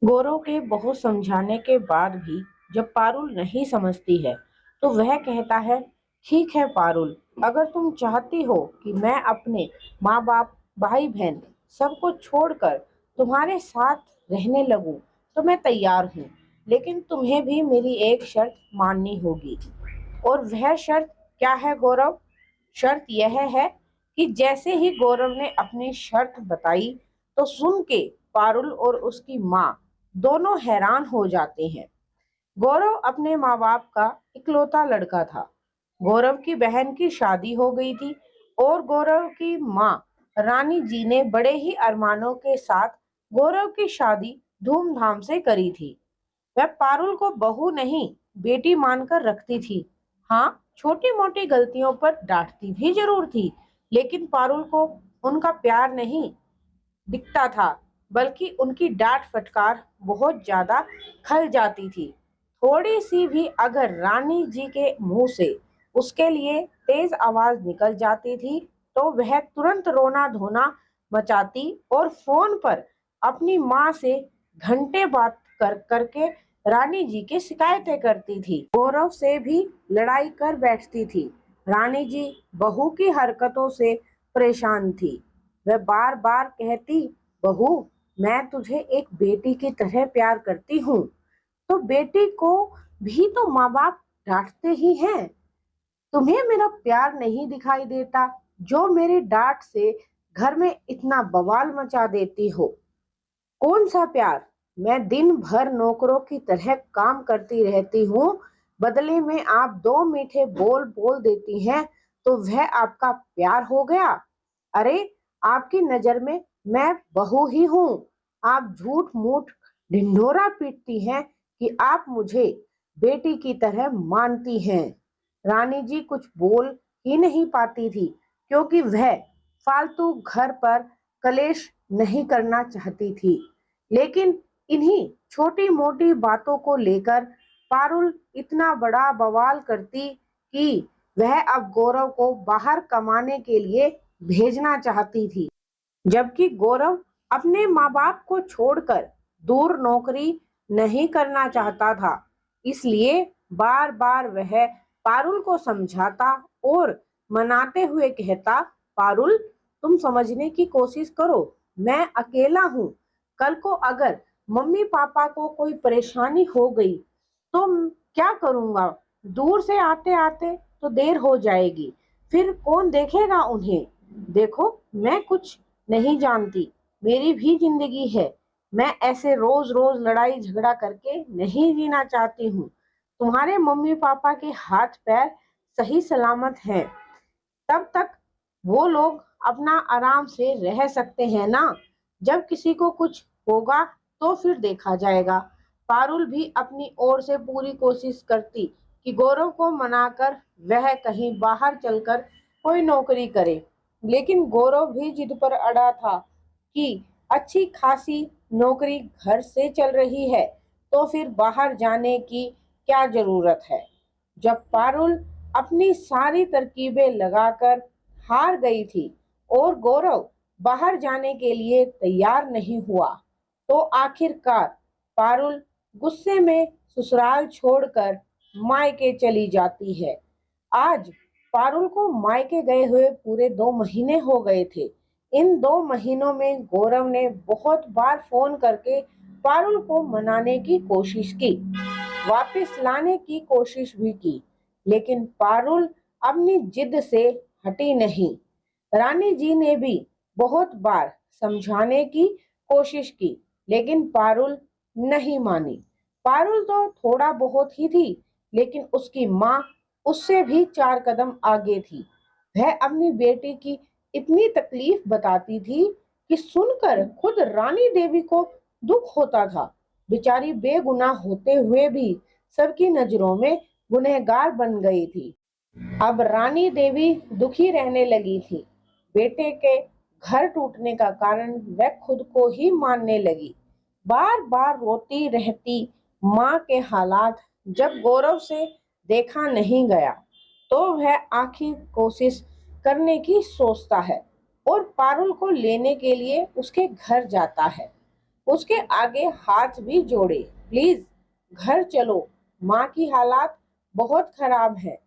गौरव के बहुत समझाने के बाद भी जब पारुल नहीं समझती है तो वह कहता है, ठीक है पारुल, अगर तुम चाहती हो कि मैं अपने माँ बाप, भाई बहन सबको छोड़कर तुम्हारे साथ रहने लगूं तो मैं तैयार हूँ। लेकिन तुम्हें भी मेरी एक शर्त माननी होगी। और वह शर्त क्या है गौरव? शर्त यह है कि जैसे ही गौरव ने अपनी शर्त बताई तो सुन के पारुल और उसकी माँ दोनों हैरान हो जाते हैं। गौरव अपने माँ बाप का इकलौता लड़का था। गौरव की बहन की शादी हो गई थी और गौरव की माँ रानी जी ने बड़े ही अरमानों के साथ गौरव की शादी धूमधाम से करी थी। वह पारुल को बहू नहीं, बेटी मानकर रखती थी। हाँ, छोटी मोटी गलतियों पर डांटती भी जरूर थी, लेकिन पारुल को उनका प्यार नहीं दिखता था, बल्कि उनकी डांट फटकार बहुत ज्यादा खल जाती थी। थोड़ी सी भी अगर रानी जी के मुंह से उसके लिए तेज आवाज निकल जाती थी तो वह तुरंत रोना धोना मचाती और फोन पर अपनी माँ से घंटे बात कर करके रानी जी की शिकायतें करती थी। गौरव से भी लड़ाई कर बैठती थी। रानी जी बहू की हरकतों से परेशान थी। वह बार बार कहती, बहू, मैं तुझे एक बेटी की तरह प्यार करती हूँ, तो बेटी को भी तो माँ बाप डांटते ही हैं। तुम्हें मेरा प्यार नहीं दिखाई देता जो मेरी डांट से घर में इतना बवाल मचा देती हो? कौन सा प्यार? मैं दिन भर नौकरों की तरह काम करती रहती हूँ, बदले में आप दो मीठे बोल बोल देती हैं, तो वह आपका प्यार हो गया? अरे, आपकी नजर में मैं बहू ही हूँ। आप झूठ मूठ ढिंढोरा पीटती हैं कि आप मुझे बेटी की तरह मानती हैं। रानी जी कुछ बोल ही नहीं पाती थी, क्योंकि वह फालतू घर पर कलेश नहीं करना चाहती थी। लेकिन इन्हीं छोटी मोटी बातों को लेकर पारुल इतना बड़ा बवाल करती कि वह अब गौरव को बाहर कमाने के लिए भेजना चाहती थी। जबकि गौरव अपने माँ बाप को छोड़कर दूर नौकरी नहीं करना चाहता था। इसलिए बार बार वह पारुल को समझाता और मनाते हुए कहता, पारुल, तुम समझने की कोशिश करो, मैं अकेला हूँ। कल को अगर मम्मी पापा को कोई परेशानी हो गई तो क्या करूँगा? दूर से आते आते तो देर हो जाएगी, फिर कौन देखेगा उन्हें? देखो, मैं कुछ नहीं जानती, मेरी भी जिंदगी है। मैं ऐसे रोज रोज लड़ाई झगड़ा करके नहीं जीना चाहती हूँ। तुम्हारे मम्मी पापा के हाथ पैर सही सलामत हैं, तब तक वो लोग अपना आराम से रह सकते हैं ना। जब किसी को कुछ होगा तो फिर देखा जाएगा। पारुल भी अपनी ओर से पूरी कोशिश करती कि गौरव को मनाकर वह कहीं बाहर चलकर कोई नौकरी करे, लेकिन गौरव भी जिद पर अड़ा था कि अच्छी खासी नौकरी घर से चल रही है तो फिर बाहर जाने की क्या जरूरत है। जब पारुल अपनी सारी तरकीबें लगाकर हार गई थी और गौरव बाहर जाने के लिए तैयार नहीं हुआ, तो आखिरकार पारुल गुस्से में ससुराल छोड़कर मायके चली जाती है। आज पारुल को मायके गए हुए पूरे 2 महीने हो गए थे। इन 2 महीनों में गौरव ने बहुत बार फोन करके पारुल को मनाने की कोशिश की, वापस लाने की कोशिश भी की, लेकिन पारुल अपनी जिद से हटी नहीं। रानी जी ने भी बहुत बार समझाने की कोशिश की, लेकिन पारुल नहीं मानी। पारुल तो थोड़ा बहुत ही थी, लेकिन उसकी माँ उससे भी 4 कदम आगे थी। वह अपनी बेटी की इतनी तकलीफ बताती थी कि सुनकर खुद रानी देवी को दुख होता था। बेचारी बेगुनाह होते हुए भी सबकी नजरों में गुनहगार बन गई थी। अब रानी देवी दुखी रहने लगी थी। बेटे के घर टूटने का कारण वह खुद को ही मानने लगी। बार बार रोती रहती माँ के हालात जब गौरव से देखा नहीं गया तो वह आखिर कोशिश करने की सोचता है और पारुल को लेने के लिए उसके घर जाता है। उसके आगे हाथ भी जोड़े। प्लीज घर चलो, माँ की हालात बहुत खराब है।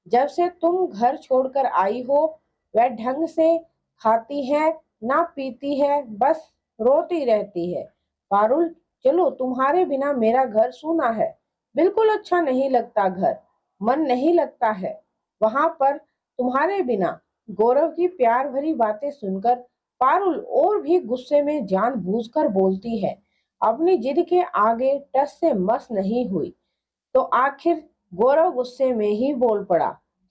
जब से तुम घर छोड़कर आई हो, वह ढंग से खाती है ना पीती है, बस रोती रहती है। पारुल, चलो, तुम्हारे बिना मेरा घर सूना है। बिल्कुल अच्छा नहीं लगता घर, मन नहीं लगता है वहां पर तुम्हारे बिना। गौरव की प्यार भरी बातें सुनकर पारुल और भी गुस्से में जानबूझकर बोलती है। अपनी जिद के आगे टस से मस नहीं हुई तो आखिर गौरव गुस्से में ही बोल पड़ा।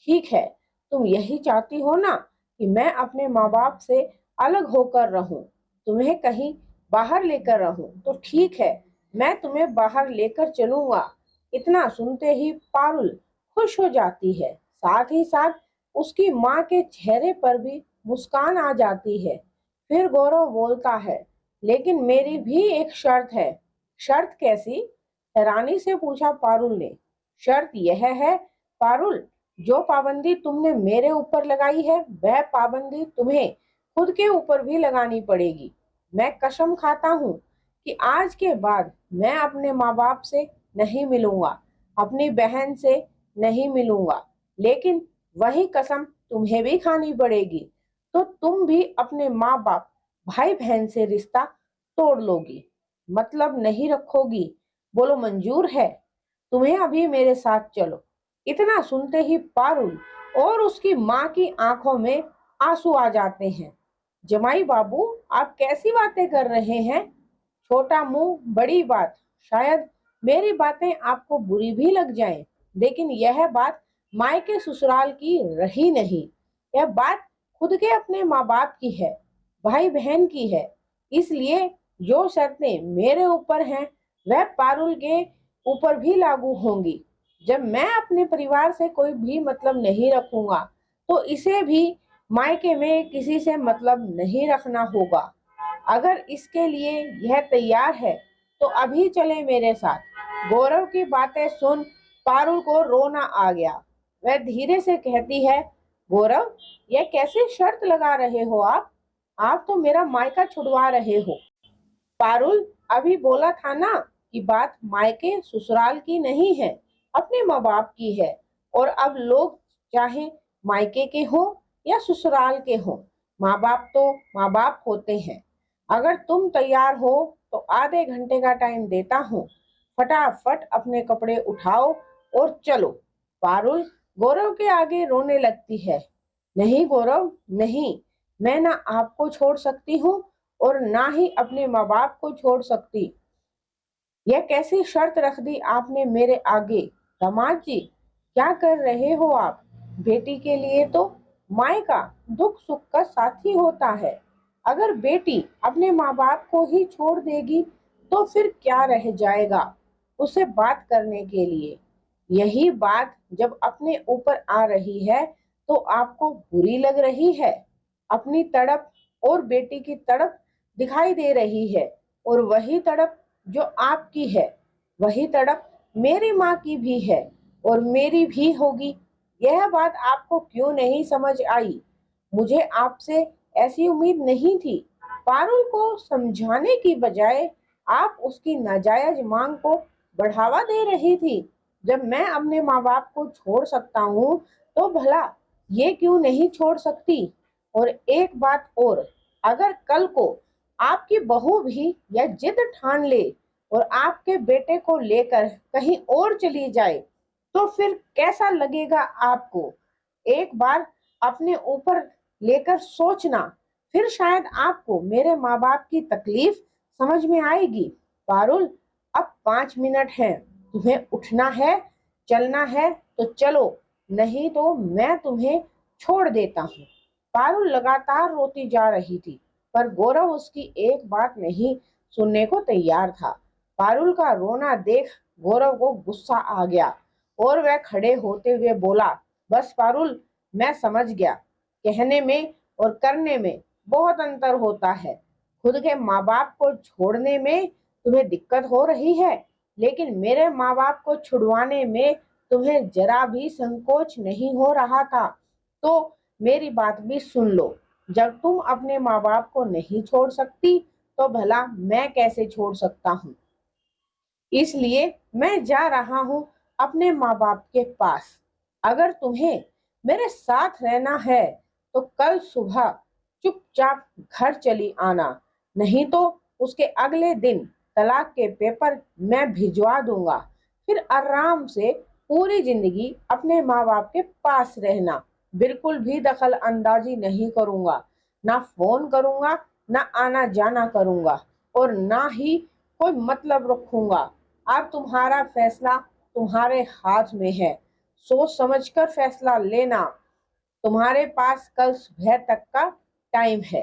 ठीक है, तुम यही चाहती हो ना कि मैं अपने माँ बाप से अलग होकर रहूं, तुम्हें कहीं बाहर लेकर रहूं, तो ठीक है, मैं तुम्हें बाहर लेकर चलूंगा। इतना सुनते ही पारुल खुश हो जाती है, साथ ही साथ उसकी माँ के चेहरे पर भी मुस्कान आ जाती है। फिर गौरव बोलता है, लेकिन मेरी भी एक शर्त है। शर्त कैसी? हैरानी से पूछा पारुल ने। शर्त यह है पारुल, जो पाबंदी तुमने मेरे ऊपर लगाई है वह पाबंदी तुम्हें खुद के ऊपर भी लगानी पड़ेगी। मैं कसम खाता हूँ कि आज के बाद मैं अपने माँ बाप से नहीं मिलूंगा, अपनी बहन से नहीं मिलूंगा, लेकिन वही कसम तुम्हें भी खानी पड़ेगी। तो तुम भी अपने माँ बाप, भाई बहन से रिश्ता तोड़ लोगी, मतलब नहीं रखोगी। बोलो, मंजूर है? तुम्हें अभी मेरे साथ चलो। इतना सुनते ही पारुल और उसकी माँ की आंखों में आंसू आ जाते हैं। जमाई बाबू, आप कैसी बातें कर रहे हैं? छोटा मुंह बड़ी बात। शायद मेरी बातें आपको बुरी भी लग जाएं, लेकिन यह बात मायके ससुराल की रही नहीं। यह बात खुद के अपने माँ बाप की है, भाई बहन की है। इसलिए जो शर्तें मेरे ऊपर हैं वह पारुल के ऊपर भी लागू होंगी। जब मैं अपने परिवार से कोई भी मतलब नहीं रखूंगा तो इसे भी मायके में किसी से मतलब नहीं रखना होगा। अगर इसके लिए यह तैयार है तो अभी चले मेरे साथ। गौरव की बातें सुन पारुल को रोना आ गया। वह धीरे से कहती है, गौरव, यह कैसी शर्त लगा रहे हो आप? आप तो मेरा मायका छुड़वा रहे हो। पारुल, अभी बोला था ना कि बात मायके ससुराल की नहीं है, अपने माँ बाप की है। और अब लोग चाहे मायके के हो या ससुराल के हो, माँ बाप तो माँ बाप होते हैं। अगर तुम तैयार हो तो आधे घंटे का टाइम देता हूँ। फटाफट अपने कपड़े उठाओ और चलो। पारुल गौरव के आगे रोने लगती है। नहीं गौरव, नहीं, मैं ना आपको छोड़ सकती हूँ और ना ही अपने माँ बाप को छोड़ सकती। यह कैसी शर्त रख दी आपने मेरे आगे? दामाद जी, क्या कर रहे हो आप? बेटी के लिए तो मायका दुख सुख का साथी होता है। अगर बेटी अपने माँ बाप को ही छोड़ देगी तो फिर क्या रह जाएगा उसे बात करने के लिए? यही बात जब अपने ऊपर आ रही है तो आपको बुरी लग रही है। अपनी तड़प और बेटी की तड़प दिखाई दे रही है, और वही तड़प जो आपकी है वही तड़प मेरी माँ की भी है और मेरी भी होगी। यह बात आपको क्यों नहीं समझ आई? मुझे आपसे ऐसी उम्मीद नहीं थी। पारुल को समझाने की बजाय आप उसकी नाजायज मांग को बढ़ावा दे रही थी। जब मैं अपने माँ बाप को छोड़ सकता हूँ तो भला ये क्यों नहीं छोड़ सकती? और एक बात और, अगर कल को आपकी बहू भी यह जिद ठान ले और आपके बेटे को लेकर कहीं और चली जाए तो फिर कैसा लगेगा आपको? एक बार अपने ऊपर लेकर सोचना, फिर शायद आपको मेरे माँ बाप की तकलीफ समझ में आएगी। पारुल, अब 5 मिनट हैं, तुम्हें उठना है, चलना है तो चलो, नहीं तो मैं तुम्हें छोड़ देता हूँ। पारुल लगातार रोती जा रही थी, पर गौरव उसकी एक बात नहीं सुनने को तैयार था। पारुल का रोना देख गौरव को गुस्सा आ गया और वह खड़े होते हुए बोला, बस पारुल, मैं समझ गया। कहने में और करने में बहुत अंतर होता है। खुद के माँ बाप को छोड़ने में तुम्हें दिक्कत हो रही है, लेकिन मेरे माँ बाप को छुड़वाने में तुम्हें जरा भी संकोच नहीं हो रहा था। तो मेरी बात भी सुन लो। जब तुम अपने माँ बाप को नहीं छोड़ सकती तो भला मैं कैसे छोड़ सकता हूँ। इसलिए मैं जा रहा हूँ अपने माँ बाप के पास। अगर तुम्हें मेरे साथ रहना है तो कल सुबह चुपचाप घर चली आना, नहीं तो उसके अगले दिन तलाक के पेपर मैं भिजवा दूंगा। फिर आराम से पूरी जिंदगी अपने माँ बाप के पास रहना। बिल्कुल भी दखल अंदाजी नहीं करूंगा, ना फोन करूंगा, ना आना जाना करूंगा, और ना ही कोई मतलब रखूंगा। अब तुम्हारा फैसला तुम्हारे हाथ में है। सोच समझकर फैसला लेना। तुम्हारे पास कल सुबह तक का टाइम है।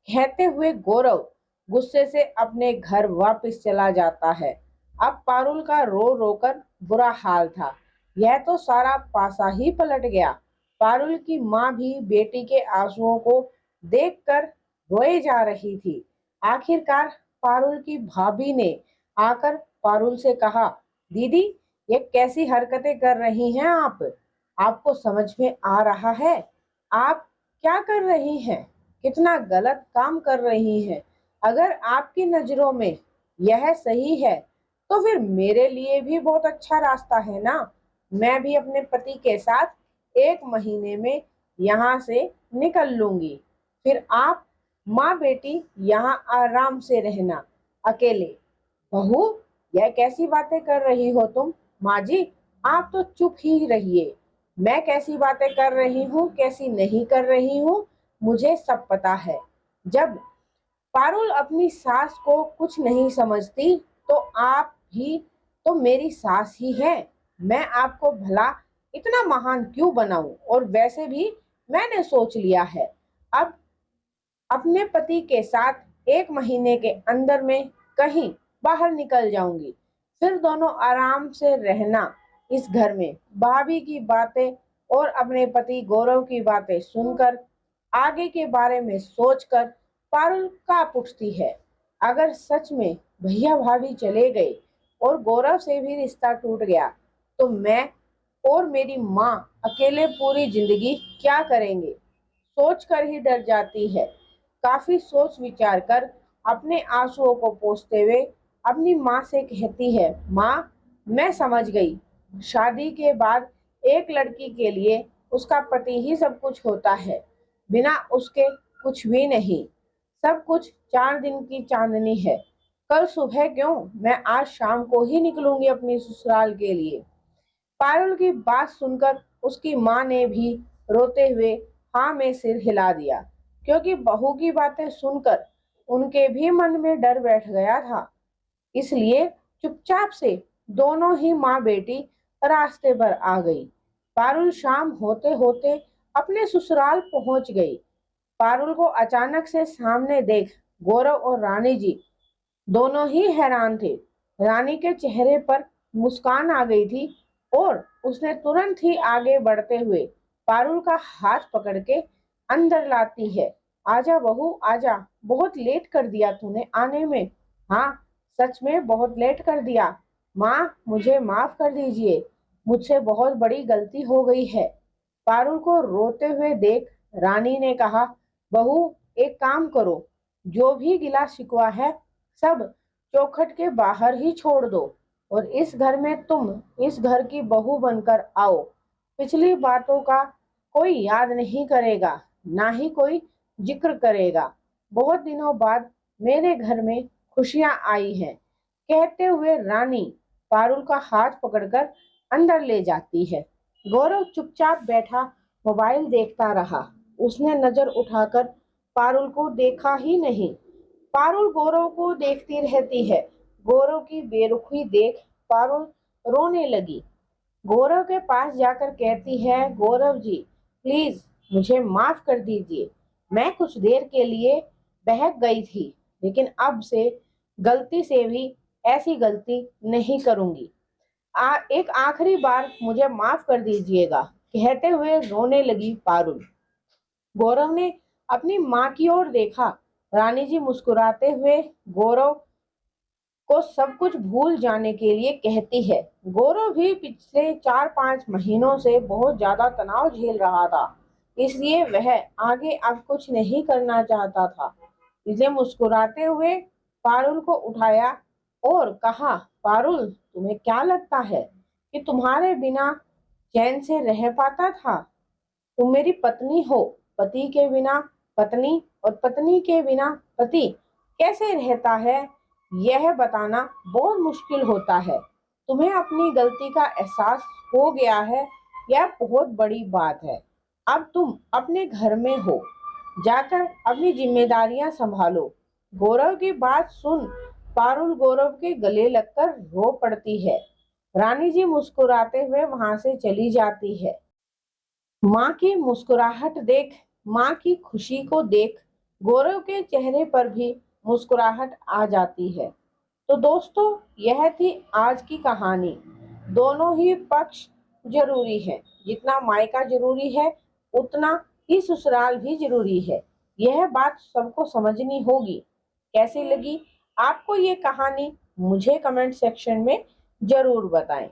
कहते हुए गौरव गुस्से से अपने घर वापस चला जाता है। अब पारुल का रो रो कर बुरा हाल था। यह तो सारा पासा ही पलट गया। पारुल की माँ भी बेटी के आंसुओं को देखकर रोए जा रही थी। आखिरकार पारुल की भाभी ने आकर पारुल से कहा, दीदी, ये कैसी हरकतें कर रही हैं आप? आपको समझ में आ रहा है आप क्या कर रही हैं? कितना गलत काम कर रही हैं। अगर आपकी नजरों में यह सही है तो फिर मेरे लिए भी बहुत अच्छा रास्ता है ना। मैं भी अपने पति के साथ 1 महीने में यहाँ से निकल लूंगी। फिर आप माँ बेटी यहाँ आराम से रहना, अकेले। बहू, यह कैसी बातें कर रही हो तुम? माँ जी, आप तो चुप ही रहिए। मैं कैसी बातें कर रही हूँ, कैसी नहीं कर रही हूँ, मुझे सब पता है। जब पारुल अपनी सास को कुछ नहीं समझती तो आप भी तो मेरी सास ही है। मैं आपको भला इतना महान क्यों बनाऊं? और वैसे भी मैंने सोच लिया है, अब अपने पति के साथ 1 महीने के अंदर में कहीं बाहर निकल जाऊंगी। फिर दोनों आराम से रहना इस घर में। भाभी की बातें और अपने पति गौरव की बातें सुनकर आगे के बारे में सोचकर पारुल कांप उठती है। अगर सच में भैया भाभी चले गए और गौरव से भी रिश्ता टूट गया तो मैं और मेरी माँ अकेले पूरी जिंदगी क्या करेंगे? सोच कर ही डर जाती है। काफी सोच विचार कर अपने आंसुओं को पोंछते हुए अपनी माँ से कहती है, माँ, मैं समझ गई। शादी के बाद एक लड़की के लिए उसका पति ही सब कुछ होता है। बिना उसके कुछ भी नहीं। सब कुछ 4 दिन की चांदनी है। कल सुबह क्यों, मैं आज शाम को ही निकलूंगी अपनी ससुराल के लिए। पारुल की बात सुनकर उसकी माँ ने भी रोते हुए हाँ में सिर हिला दिया, क्योंकि बहू की बातें सुनकर उनके भी मन में डर बैठ गया था। इसलिए चुपचाप से दोनों ही माँ बेटी रास्ते पर आ गई। पारुल शाम होते होते अपने ससुराल पहुंच गई। पारुल को अचानक से सामने देख गौरव और रानी जी दोनों ही हैरान थे। रानी के चेहरे पर मुस्कान आ गई थी और उसने तुरंत ही आगे बढ़ते हुए पारुल का हाथ पकड़ के अंदर लाती है। आजा बहू आजा, बहुत लेट कर दिया तूने आने में। हाँ, सच में बहुत लेट कर दिया। माँ, मुझे माफ कर दीजिए, मुझसे बहुत बड़ी गलती हो गई है। पारुल को रोते हुए देख रानी ने कहा, बहू, एक काम करो, जो भी गिला शिकवा है सब चौखट के बाहर ही छोड़ दो और इस घर में तुम इस घर की बहू बनकर आओ। पिछली बातों का कोई याद नहीं करेगा, ना ही कोई जिक्र करेगा। बहुत दिनों बाद मेरे घर में खुशियां आई हैं। कहते हुए रानी पारुल का हाथ पकड़कर अंदर ले जाती है। गौरव चुपचाप बैठा मोबाइल देखता रहा। उसने नजर उठाकर पारुल को देखा ही नहीं। पारुल गौरव को देखती रहती है। गौरव की बेरुखी देख पारुल रोने लगी। गौरव के पास जाकर कहती है, गौरव जी, प्लीज मुझे माफ कर दीजिए। मैं कुछ देर के लिए बहक गई थी, लेकिन अब से गलती से भी ऐसी गलती नहीं करूंगी। एक आखिरी बार मुझे माफ कर दीजिएगा। कहते हुए रोने लगी पारुल। गौरव ने अपनी माँ की ओर देखा। रानी जी मुस्कुराते हुए गौरव को सब कुछ भूल जाने के लिए कहती है। गौरव भी पिछले 4-5 महीनों से बहुत ज्यादा तनाव झेल रहा था, इसलिए वह आगे अब कुछ नहीं करना चाहता था। इसे मुस्कुराते हुए पारुल को उठाया और कहा, पारुल, तुम्हें क्या लगता है कि तुम्हारे बिना चैन से रह पाता था? तुम मेरी पत्नी हो। पति के बिना पत्नी और पत्नी के बिना पति कैसे रहता है, यह बताना बहुत मुश्किल होता है। तुम्हें अपनी गलती का एहसास हो गया है, यह बहुत बड़ी बात है। अब तुम अपने घर में हो, जाकर अपनी जिम्मेदारियां संभालो। गौरव की बात सुन पारुल गौरव के गले लगकर रो पड़ती है। रानी जी मुस्कुराते हुए वहां से चली जाती है। माँ की मुस्कुराहट देख, माँ की खुशी को देख गौरव के चेहरे पर भी मुस्कुराहट आ जाती है। तो दोस्तों, यह थी आज की कहानी। दोनों ही पक्ष जरूरी है। जितना मायका जरूरी है, उतना ही ससुराल भी जरूरी है। यह बात सबको समझनी होगी। कैसी लगी आपको ये कहानी, मुझे कमेंट सेक्शन में जरूर बताएं।